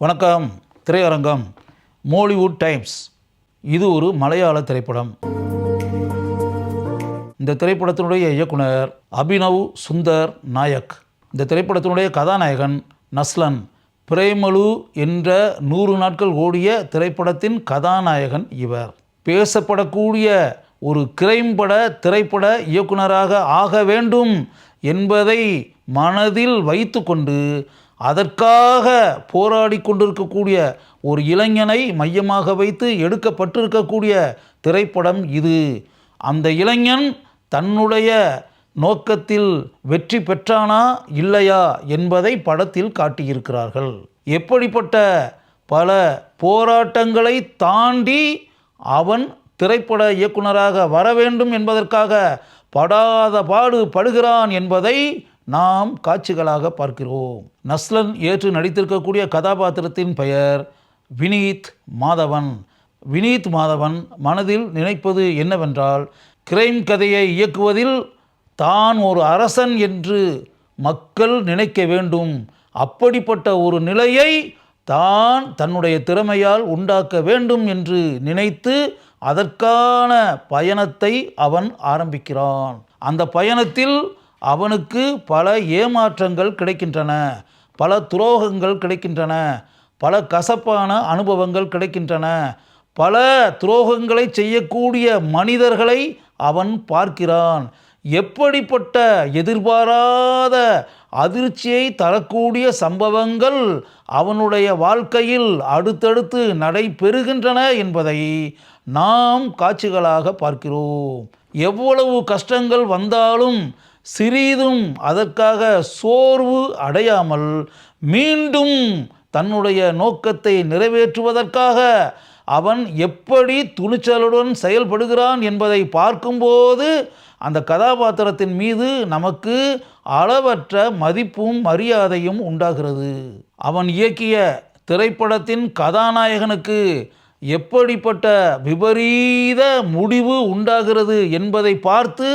வணக்கம். திரையரங்கம் Mollywood times. இது ஒரு மலையாள திரைப்படம். இந்த திரைப்படத்தினுடைய இயக்குனர் அபினவ் சுந்தர் நாயக். இந்த திரைப்படத்தினுடைய கதாநாயகன் நஸ்லன். பிரேமலு என்ற 100 நாட்கள் ஓடிய திரைப்படத்தின் கதாநாயகன் இவர். பேசப்படக்கூடிய ஒரு கிரைம் பட திரைப்பட இயக்குனராக ஆக வேண்டும் என்பதை மனதில் வைத்து கொண்டு அதற்காக போராடி கொண்டிருக்கக்கூடிய ஒரு இளைஞனை மையமாக வைத்து எடுக்கப்பட்டிருக்கக்கூடிய திரைப்படம் இது. அந்த இளைஞன் தன்னுடைய நோக்கத்தில் வெற்றி பெற்றானா இல்லையா என்பதை படத்தில் காட்டியிருக்கிறார்கள். எப்படிப்பட்ட பல போராட்டங்களை தாண்டி அவன் திரைப்பட இயக்குனராக வர வேண்டும் என்பதற்காக படாத பாடு படுகிறான் என்பதை நாம் காட்சிகளாக பார்க்கிறோம். நஸ்லன் ஏற்று நடித்திருக்கக்கூடிய கதாபாத்திரத்தின் பெயர் வினீத் மாதவன். வினீத் மாதவன் மனதில் நினைப்பது என்னவென்றால், கிரைம் கதையை இயக்குவதில் தான் ஒரு அரசன் என்று மக்கள் நினைக்க வேண்டும். அப்படிப்பட்ட ஒரு நிலையை தான் தன்னுடைய திறமையால் உண்டாக்க வேண்டும் என்று நினைத்து அதற்கான பயணத்தை அவன் ஆரம்பிக்கிறான். அந்த பயணத்தில் அவனுக்கு பல ஏமாற்றங்கள் கிடைக்கின்றன, பல துரோகங்கள் கிடைக்கின்றன, பல கசப்பான அனுபவங்கள் கிடைக்கின்றன. பல துரோகங்களை செய்யக்கூடிய மனிதர்களை அவன் பார்க்கிறான். எப்படிப்பட்ட எதிர்பாராத அதிர்ச்சியை தரக்கூடிய சம்பவங்கள் அவனுடைய வாழ்க்கையில் அடுத்தடுத்து நடைபெறுகின்றன என்பதை நாம் காட்சிகளாக பார்க்கிறோம். எவ்வளவு கஷ்டங்கள் வந்தாலும் சிறிதும் அதற்காக சோர்வு அடையாமல் மீண்டும் தன்னுடைய நோக்கத்தை நிறைவேற்றுவதற்காக அவன் எப்படி துணிச்சலுடன் செயல்படுகிறான் என்பதை பார்க்கும்போது அந்த கதாபாத்திரத்தின் மீது நமக்கு அளவற்ற மதிப்பும் மரியாதையும் உண்டாகிறது. அவன் இயக்கிய திரைப்படத்தின் கதாநாயகனுக்கு எப்படிப்பட்ட விபரீத முடிவு உண்டாகிறது என்பதை பார்த்து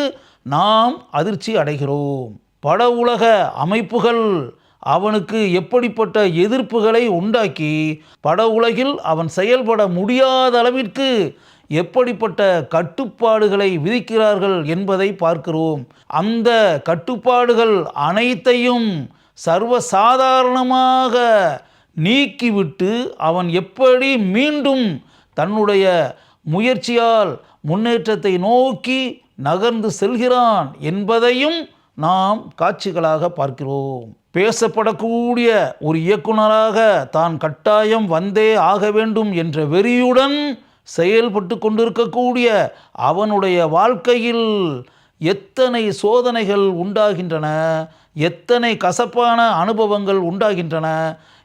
நாம் அதிர்ச்சி அடைகிறோம். பட உலக அமைப்புகள் அவனுக்கு எப்படிப்பட்ட எதிர்ப்புகளை உண்டாக்கி பட உலகில் அவன் செயல்பட முடியாத அளவிற்கு எப்படிப்பட்ட கட்டுப்பாடுகளை விதிக்கிறார்கள் என்பதை பார்க்கிறோம். அந்த கட்டுப்பாடுகள் அனைத்தையும் சர்வசாதாரணமாக நீக்கிவிட்டு அவன் எப்படி மீண்டும் தன்னுடைய முயற்சியால் முன்னேற்றத்தை நோக்கி நகர்ந்து செல்கிறான் என்பதையும் நாம் காட்சிகளாக பார்க்கிறோம். பேசப்படக்கூடிய ஒரு இயக்குனராக தான் கட்டாயம் வந்தே ஆக வேண்டும் என்ற வெறியுடன் செயல்பட்டு கொண்டிருக்கக்கூடிய அவனுடைய வாழ்க்கையில் எத்தனை சோதனைகள் உண்டாகின்றன, எத்தனை கசப்பான அனுபவங்கள் உண்டாகின்றன,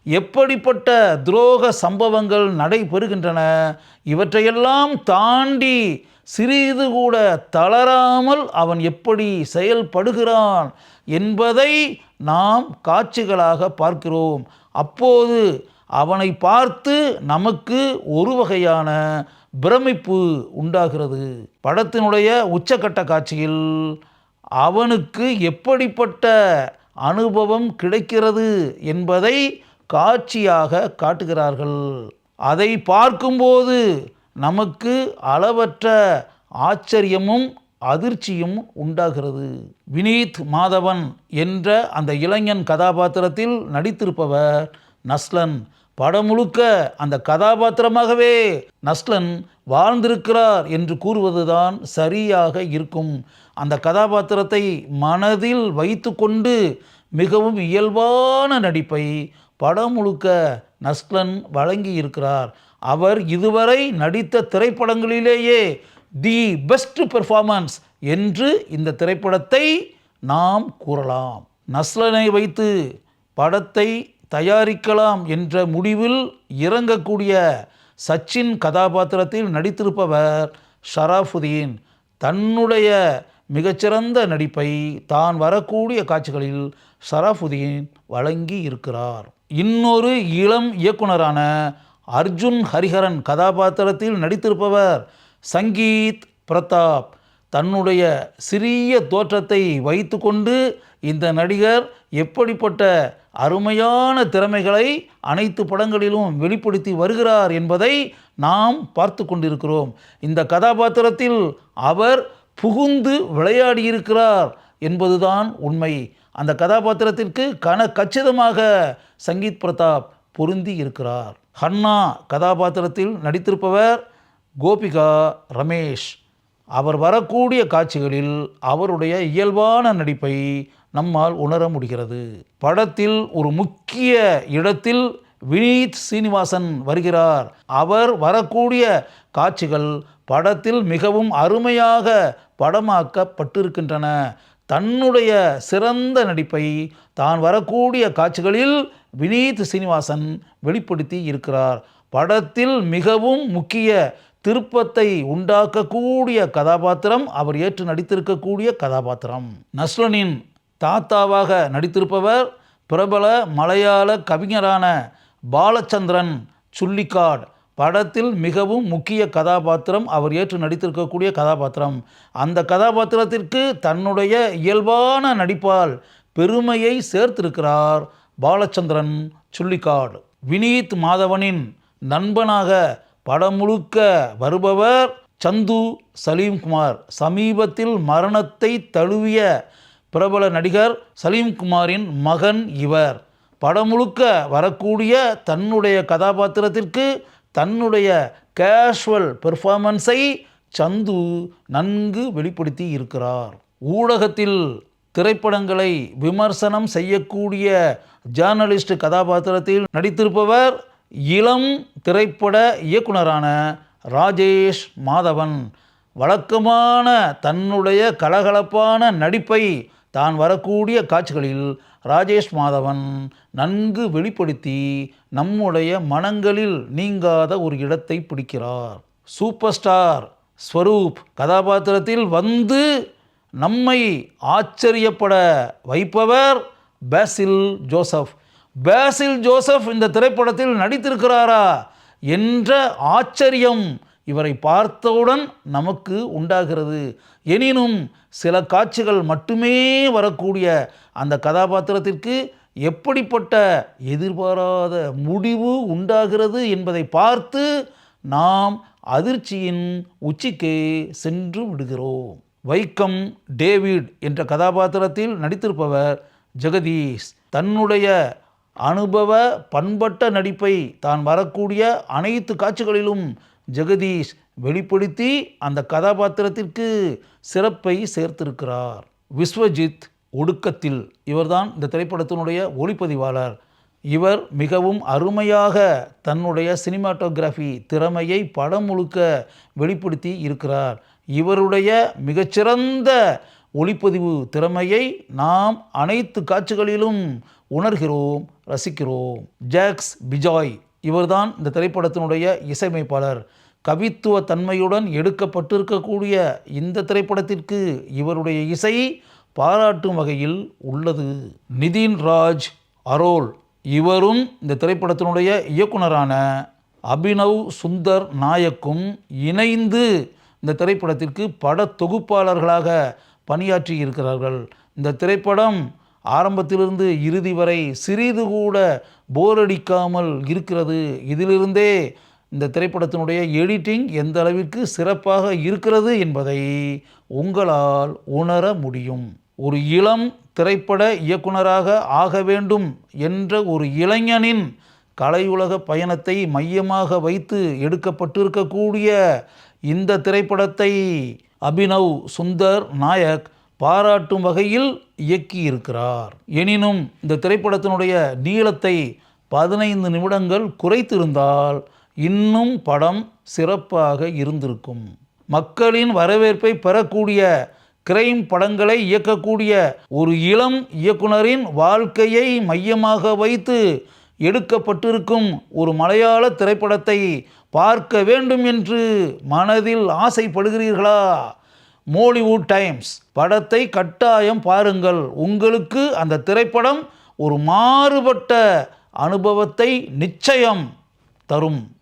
எப்படிப்பட்ட துரோக சம்பவங்கள் நடைபெறுகின்றன. இவற்றையெல்லாம் தாண்டி சிறிது கூட தளராமல் அவன் எப்படி செயல்படுகிறான் என்பதை நாம் காட்சிகளாக பார்க்கிறோம். அப்போது அவனை பார்த்து நமக்கு ஒரு வகையான பிரமிப்பு உண்டாகிறது. படத்தினுடைய உச்சக்கட்ட காட்சியில் அவனுக்கு எப்படிப்பட்ட அனுபவம் கிடைக்கிறது என்பதை காட்சியாக காட்டுகிறார்கள். அதை பார்க்கும்போது நமக்கு அளவற்ற ஆச்சரியமும் அதிர்ச்சியும் உண்டாகிறது. வினீத் மாதவன் என்ற அந்த இளைஞன் கதாபாத்திரத்தில் நடித்திருப்பவர் நஸ்லன். படம் முழுக்க அந்த கதாபாத்திரமாகவே நஸ்லன் வாழ்ந்திருக்கிறார் என்று கூறுவதுதான் சரியாக இருக்கும். அந்த கதாபாத்திரத்தை மனதில் வைத்து கொண்டு மிகவும் இயல்பான நடிப்பை படம் முழுக்க நஸ்லன் வழங்கி இருக்கிறார். அவர் இதுவரை நடித்த திரைப்படங்களிலேயே தி பெஸ்ட் பெர்ஃபார்மன்ஸ் என்று இந்த திரைப்படத்தை நாம் கூறலாம். நஸ்லனை வைத்து படத்தை தயாரிக்கலாம் என்ற முடிவில் இறங்கக்கூடிய சச்சின் கதாபாத்திரத்தில் நடித்திருப்பவர் ஷராஃபுதீன் தன்னுடைய மிகச்சிறந்த நடிப்பை தான் வரக்கூடிய காட்சிகளில் ஷராஃபுதீன் வழங்கி இருக்கிறார். இன்னொரு இளம் இயக்குனரான அர்ஜுன் ஹரிஹரன் கதாபாத்திரத்தில் நடித்திருப்பவர் சங்கீத் பிரதாப் தன்னுடைய சிறிய தோற்றத்தை வைத்து கொண்டு இந்த நடிகர் எப்படிப்பட்ட அருமையான திறமைகளை அனைத்து படங்களிலும் வெளிப்படுத்தி வருகிறார் என்பதை நாம் பார்த்து கொண்டிருக்கிறோம். இந்த கதாபாத்திரத்தில் அவர் புகுந்து விளையாடியிருக்கிறார் என்பதுதான் உண்மை. அந்த கதாபாத்திரத்திற்கு கச்சிதமாக சங்கீத் பிரதாப் பொருந்தி இருக்கிறார். ஹன்னா கதாபாத்திரத்தில் நடித்திருப்பவர் கோபிகா ரமேஷ். அவர் வரக்கூடிய காட்சிகளில் அவருடைய இயல்பான நடிப்பை நம்மால் உணர முடிகிறது. படத்தில் ஒரு முக்கிய இடத்தில் வினீத் சீனிவாசன் வருகிறார். அவர் வரக்கூடிய காட்சிகள் படத்தில் மிகவும் அருமையாக படமாக்கப்பட்டிருக்கின்றன. தன்னுடைய சிறந்த நடிப்பை தான் வரக்கூடிய காட்சிகளில் வினீத் சீனிவாசன் வெளிப்படுத்தி இருக்கிறார். படத்தில் மிகவும் முக்கிய திருப்பத்தை உண்டாக்கக்கூடிய கதாபாத்திரம் அவர் ஏற்று நடித்திருக்கக்கூடிய கதாபாத்திரம். நஸ்லனின் தாத்தாவாக நடித்திருப்பவர் பிரபல மலையாள கவிஞரான பாலச்சந்திரன் சுள்ளிக்காட். படத்தில் மிகவும் முக்கிய கதாபாத்திரம் அவர் ஏற்று நடித்திருக்கக்கூடிய கதாபாத்திரம். அந்த கதாபாத்திரத்திற்கு தன்னுடைய இயல்பான நடிப்பால் பெருமையை சேர்த்திருக்கிறார் பாலச்சந்திரன் சுள்ளிக்காட். வினீத் மாதவனின் நண்பனாக படம் முழுக்க வருபவர் சந்து சலீம்குமார். சமீபத்தில் மரணத்தை தழுவிய பிரபல நடிகர் சலீம்குமாரின் மகன் இவர். படம் முழுக்க வரக்கூடிய தன்னுடைய கதாபாத்திரத்திற்கு தன்னுடைய கேஷுவல் பெர்ஃபார்மன்ஸை சந்து நன்கு வெளிப்படுத்தி இருக்கிறார். ஊடகத்தில் திரைப்படங்களை விமர்சனம் செய்யக்கூடிய ஜேர்னலிஸ்ட் கதாபாத்திரத்தில் நடித்திருப்பவர் இளம் திரைப்பட இயக்குனரான ராஜேஷ் மாதவன். வழக்கமான தன்னுடைய கலகலப்பான நடிப்பை தான் வரக்கூடிய காட்சிகளில் ராஜேஷ் மாதவன் நன்கு வெளிப்படுத்தி நம்முடைய மனங்களில் நீங்காத ஒரு இடத்தை பிடிக்கிறார். சூப்பர் ஸ்டார் ஸ்வரூப் கதாபாத்திரத்தில் வந்து நம்மை ஆச்சரியப்பட வைப்பவர் பேசில் ஜோசப். பேசில் ஜோசப் இந்த திரைப்படத்தில் நடித்திருக்கிறாரா என்ற ஆச்சரியம் இவரை பார்த்தவுடன் நமக்கு உண்டாகிறது. எனினும் சில காட்சிகள் மட்டுமே வரக்கூடிய அந்த கதாபாத்திரத்திற்கு எப்படிப்பட்ட எதிர்பாராத முடிவு உண்டாகிறது என்பதை பார்த்து நாம் அதிர்ச்சியின் உச்சிக்கு சென்று விடுகிறோம். வைக்கம் டேவிட் என்ற கதாபாத்திரத்தில் நடித்திருப்பவர் ஜெகதீஷ். தன்னுடைய அனுபவ பண்பட்ட நடிப்பை தான் வரக்கூடிய அனைத்து காட்சிகளிலும் ஜெகதீஷ் வெளிப்படுத்தி அந்த கதாபாத்திரத்திற்கு சிறப்பை சேர்த்திருக்கிறார். விஸ்வஜித் ஒடுக்கத்தில் இவர்தான் இந்த திரைப்படத்தினுடைய ஒளிப்பதிவாளர். இவர் மிகவும் அருமையாக தன்னுடைய சினிமாட்டோகிராஃபி திறமையை படம் முழுக்க வெளிப்படுத்தி இருக்கிறார். இவருடைய மிகச்சிறந்த ஒளிப்பதிவு திறமையை நாம் அனைத்து காட்சிகளிலும் உணர்கிறோம், ரசிக்கிறோம். ஜாக்ஸ் பிஜாய் இவர்தான் இந்த திரைப்படத்தினுடைய இசையமைப்பாளர். கவித்துவ தன்மையுடன் எடுக்கப்பட்டிருக்கக்கூடிய இந்த திரைப்படத்திற்கு இவருடைய இசை பாராட்டும் வகையில் உள்ளது. நிதின் ராஜ் அரோல் இவரும் இந்த திரைப்படத்தினுடைய இயக்குனரான அபினவ் சுந்தர் நாயக்கும் இணைந்து இந்த திரைப்படத்திற்கு பட தொகுப்பாளர்களாக பணியாற்றி இருக்கிறார்கள். இந்த திரைப்படம் ஆரம்பத்திலிருந்து இறுதி வரை சிறிது கூட போரடிக்காமல் இருக்கிறது. இதிலிருந்தே இந்த திரைப்படத்தினுடைய எடிட்டிங் எந்த அளவிற்கு சிறப்பாக இருக்கிறது என்பதை உங்களால் உணர முடியும். ஒரு இளம் திரைப்பட இயக்குனராக ஆக வேண்டும் என்ற ஒரு இளைஞனின் கலையுலக பயணத்தை மையமாக வைத்து எடுக்கப்பட்டிருக்கக்கூடிய இந்த திரைப்படத்தை அபினவ் சுந்தர் நாயக் பாராட்டும் வகையில் இயக்கியிருக்கிறார். எனினும் இந்த திரைப்படத்தினுடைய நீளத்தை 15 நிமிடங்கள் குறைத்திருந்தால் இன்னும் படம் சிறப்பாக இருந்திருக்கும். மக்களின் வரவேற்பை பெறக்கூடிய கிரைம் படங்களை இயக்கக்கூடிய ஒரு இளம் இயக்குனரின் வாழ்க்கையை மையமாக வைத்து எடுக்கப்பட்டிருக்கும் ஒரு மலையாள திரைப்படத்தை பார்க்க வேண்டும் என்று மனதில் ஆசைப்படுகிறீர்களா? மோலிவுட் டைம்ஸ் படத்தை கட்டாயம் பாருங்கள். உங்களுக்கு அந்த திரைப்படம் ஒரு மாறுபட்ட அனுபவத்தை நிச்சயம் தரும்.